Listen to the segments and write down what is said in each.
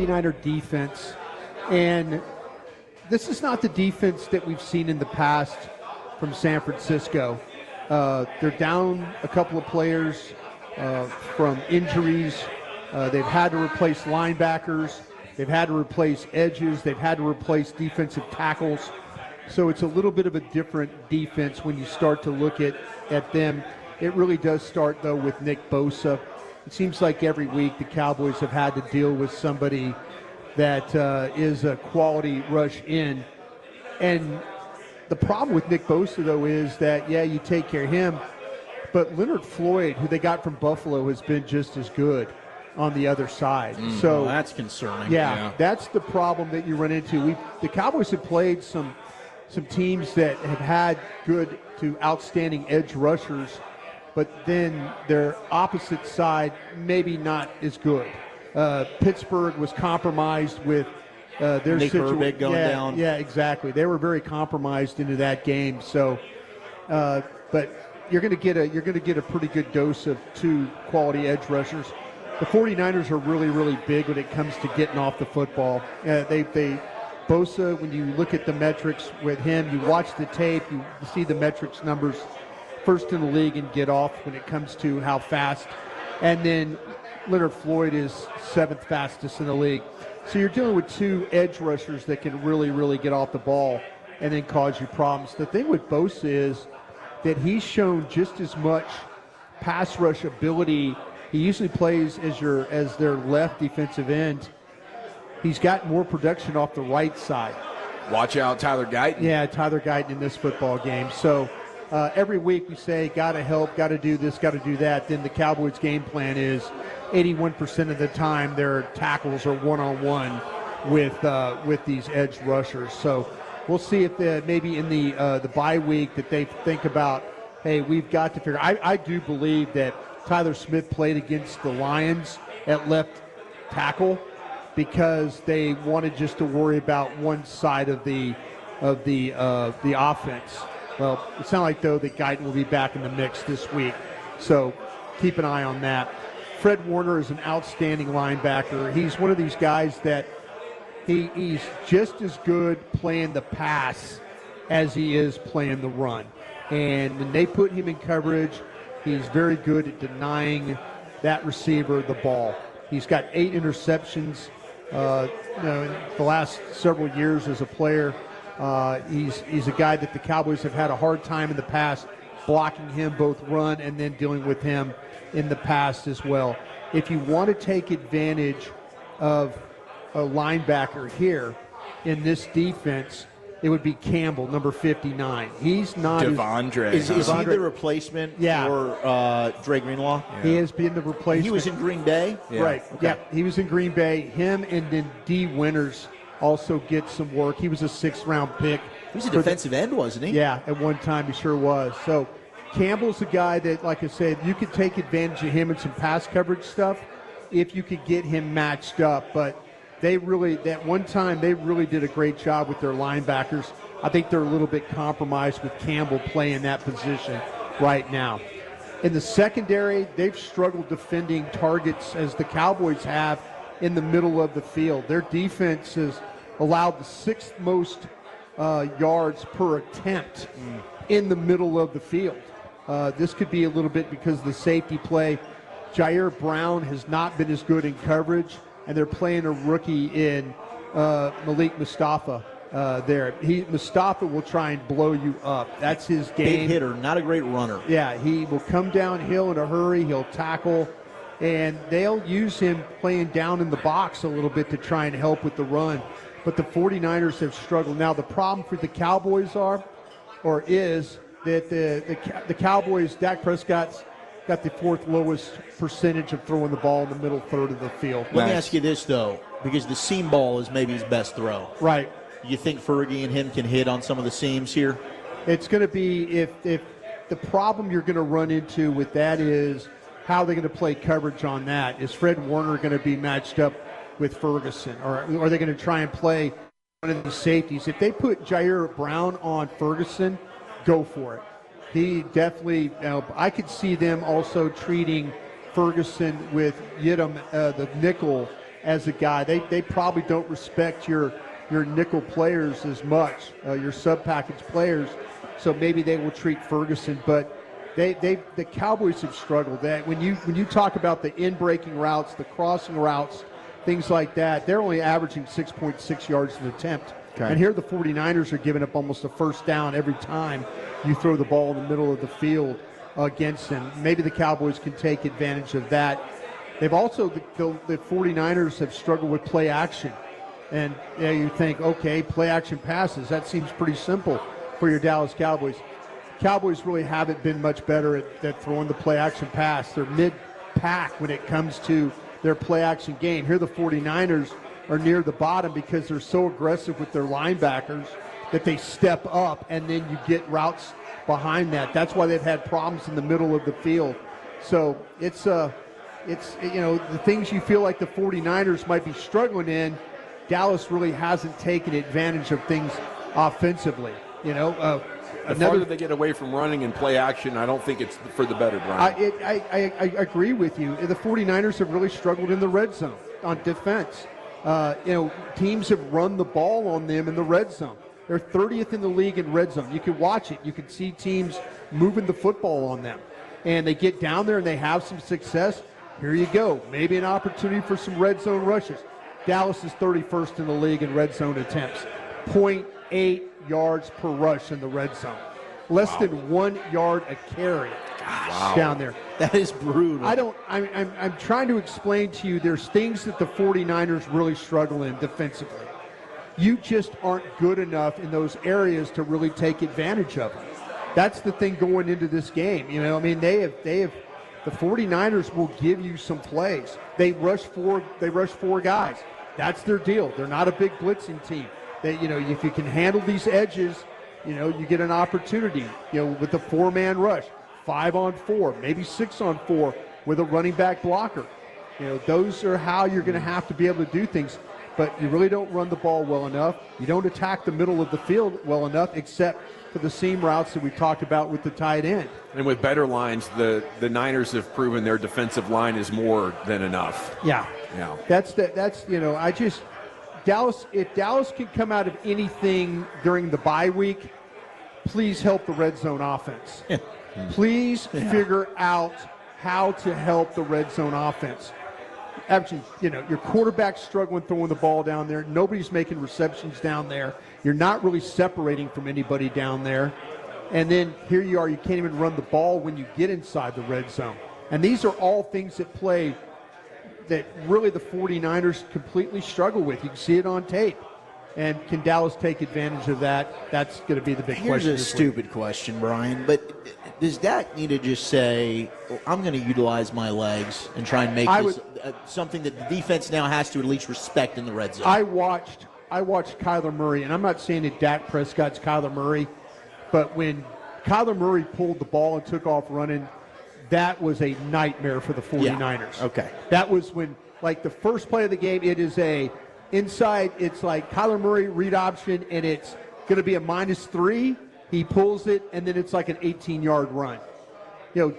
49er defense, and this is not the defense that we've seen in the past from San Francisco. They're down a couple of players from injuries. They've had to replace linebackers. They've had to replace edges. They've had to replace defensive tackles. So it's a little bit of a different defense when you start to look at them. It really does start, though, with Nick Bosa. It seems like every week the Cowboys have had to deal with somebody that is a quality rush in. And the problem with Nick Bosa, though, is that, yeah, you take care of him, but Leonard Floyd, who they got from Buffalo, has been just as good on the other side. So well, that's concerning. Yeah, that's the problem that you run into. The Cowboys have played some teams that have had good to outstanding edge rushers, but then their opposite side maybe not as good. Pittsburgh was compromised with their situation going down. Yeah, exactly. They were very compromised into that game. So, but you're going to get a pretty good dose of two quality edge rushers. The 49ers are really, really big when it comes to getting off the football. Bosa, when you look at the metrics with him, you watch the tape, you see the metrics numbers, first in the league in get off when it comes to how fast. And then Leonard Floyd is seventh fastest in the league. So you're dealing with two edge rushers that can really, really get off the ball and then cause you problems. The thing with Bosa is that he's shown just as much pass rush ability. He usually plays as their left defensive end. He's got more production off the right side. Watch out, Tyler Guyton. Yeah, Tyler Guyton in this football game. So every week we say, got to help, got to do this, got to do that. Then the Cowboys' game plan is 81% of the time their tackles are one-on-one with these edge rushers. So we'll see if maybe in the bye week that they think about, hey, we've got to figure. I do believe that Tyler Smith played against the Lions at left tackle because they wanted just to worry about one side of the offense. Well, it sounds like, though, that Guyton will be back in the mix this week. So keep an eye on that. Fred Warner is an outstanding linebacker. He's one of these guys that he's just as good playing the pass as he is playing the run. And when they put him in coverage, he's very good at denying that receiver the ball. He's got 8 interceptions in the last several years as a player. He's a guy that the Cowboys have had a hard time in the past blocking him, both run and then dealing with him in the past as well. If you want to take advantage of a linebacker here in this defense, it would be Campbell, number 59. He's not Devondre. Is he the replacement for Dre Greenlaw? Yeah. He has been the replacement. He was in Green Bay? Yeah. Right. Okay. Yeah, he was in Green Bay. Him and then D. Winters also get some work. He was a 6th-round pick. He was a defensive end, wasn't he? Yeah, at one time he sure was. So Campbell's a guy that, like I said, you could take advantage of him in some pass coverage stuff if you could get him matched up. But that one time they really did a great job with their linebackers. I think they're a little bit compromised with Campbell playing that position right now. In the secondary, they've struggled defending targets as the Cowboys have in the middle of the field. Their defense has allowed the 6th most yards per attempt in the middle of the field. This could be a little bit because of the safety play. Jair Brown has not been as good in coverage, and they're playing a rookie in Malik Mustafa there. Mustafa will try and blow you up. That's his game. Big hitter, not a great runner. Yeah, he will come downhill in a hurry. He'll tackle, and they'll use him playing down in the box a little bit to try and help with the run. But the 49ers have struggled. Now, the problem for the Cowboys is that the Cowboys, Dak Prescott's got the 4th lowest percentage of throwing the ball in the middle third of the field. Let me ask you this, though, because the seam ball is maybe his best throw. Right. You think Fergie and him can hit on some of the seams here? It's going to be if the problem you're going to run into with that is how they're going to play coverage on that. Is Fred Warner going to be matched up with Ferguson, or are they going to try and play one of the safeties? If they put Jair Brown on Ferguson, go for it. He definitely, I could see them also treating Ferguson with Yidam, the nickel, as a guy. They probably don't respect your nickel players as much, your sub-package players, so maybe they will treat Ferguson. But the Cowboys have struggled. That when you talk about the in-breaking routes, the crossing routes, things like that, they're only averaging 6.6 yards an attempt. Okay. And here the 49ers are giving up almost a first down every time you throw the ball in the middle of the field against them. Maybe the Cowboys can take advantage of that. They've also, the 49ers have struggled with play action. And you think, okay, play action passes, that seems pretty simple for your Dallas Cowboys. Cowboys really haven't been much better at throwing the play action pass. They're mid-pack when it comes to their play action game. Here the 49ers are near the bottom because they're so aggressive with their linebackers that they step up, and then you get routes behind that. That's why they've had problems in the middle of the field. So it's the things you feel like the 49ers might be struggling in, Dallas really hasn't taken advantage of things offensively. The farther they get away from running and play action, I don't think it's for the better, Brian. I agree with you. The 49ers have really struggled in the red zone on defense. Teams have run the ball on them in the red zone. They're 30th in the league in red zone. You can watch it. You can see teams moving the football on them. And they get down there and they have some success. Here you go. Maybe an opportunity for some red zone rushes. Dallas is 31st in the league in red zone attempts. 0.8 yards per rush in the red zone. Less than 1 yard a carry down there. That is brutal. I'm trying to explain to you there's things that the 49ers really struggle in defensively. You just aren't good enough in those areas to really take advantage of them. That's the thing going into this game. They have the 49ers will give you some plays. They rush four guys. That's their deal. They're not a big blitzing team. If you can handle these edges, you get an opportunity, with the 4-man rush, 5-on-4, maybe 6-on-4 with a running back blocker. Those are how you're going to have to be able to do things. But you really don't run the ball well enough. You don't attack the middle of the field well enough, except for the seam routes that we talked about with the tight end. And with better lines, the Niners have proven their defensive line is more than enough. Yeah. Dallas, if Dallas can come out of anything during the bye week, please help the red zone offense. Please figure out how to help the red zone offense. Actually, your quarterback's struggling throwing the ball down there. Nobody's making receptions down there. You're not really separating from anybody down there. And then here you are, you can't even run the ball when you get inside the red zone. And these are all things that play that really the 49ers completely struggle with. You can see it on tape. And can Dallas take advantage of that? That's going to be the big question. Here's a stupid question, Brian, but does Dak need to just say, well, I'm going to utilize my legs and try and make this something that the defense now has to at least respect in the red zone? I watched Kyler Murray, and I'm not saying that Dak Prescott's Kyler Murray, but when Kyler Murray pulled the ball and took off running, that was a nightmare for the 49ers. Yeah. Okay. That was when, the first play of the game, it is inside, it's like Kyler Murray read option, and it's going to be a -3. He pulls it, and then it's like an 18-yard run.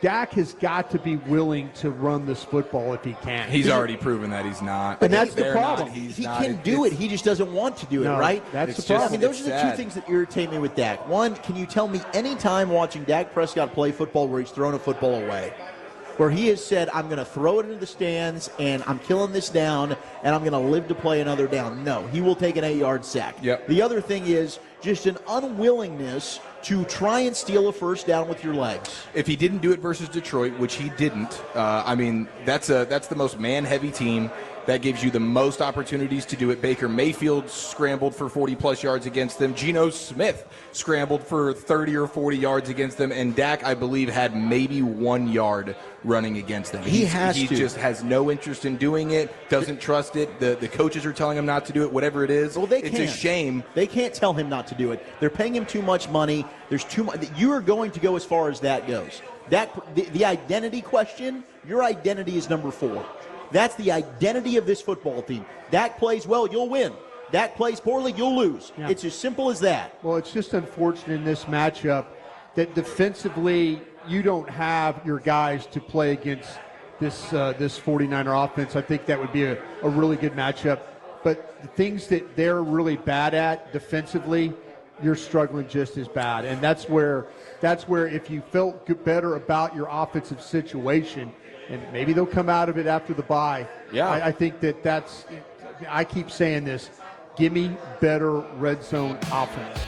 Dak has got to be willing to run this football if he can. He's already proven that he's not. And that's the problem. He can do it. He just doesn't want to do it, right? That's the problem. Those are the two things that irritate me with Dak. One, can you tell me any time watching Dak Prescott play football where he's thrown a football away, where he has said, I'm going to throw it into the stands, and I'm killing this down, and I'm going to live to play another down? No, he will take an 8-yard sack. Yep. The other thing is just an unwillingness to try and steal a first down with your legs. If he didn't do it versus Detroit, which he didn't, that's the most man-heavy team. That gives you the most opportunities to do it. Baker Mayfield scrambled for 40-plus yards against them. Geno Smith scrambled for 30 or 40 yards against them. And Dak, I believe, had maybe 1 yard running against them. He just has no interest in doing it, doesn't trust it. The coaches are telling him not to do it, whatever it is. Well, it's a shame. They can't tell him not to do it. They're paying him too much money. There's too much. You are going to go as far as that goes. The identity question, your identity is number 4. That's the identity of this football team. Dak plays well, you'll win. Dak plays poorly, you'll lose. Yeah. It's as simple as that. Well, it's just unfortunate in this matchup that defensively you don't have your guys to play against this 49er offense. I think that would be a really good matchup. But the things that they're really bad at defensively, you're struggling just as bad. And that's where if you felt better about your offensive situation, and maybe they'll come out of it after the bye. Yeah. I think that's – I keep saying this. Give me better red zone offense.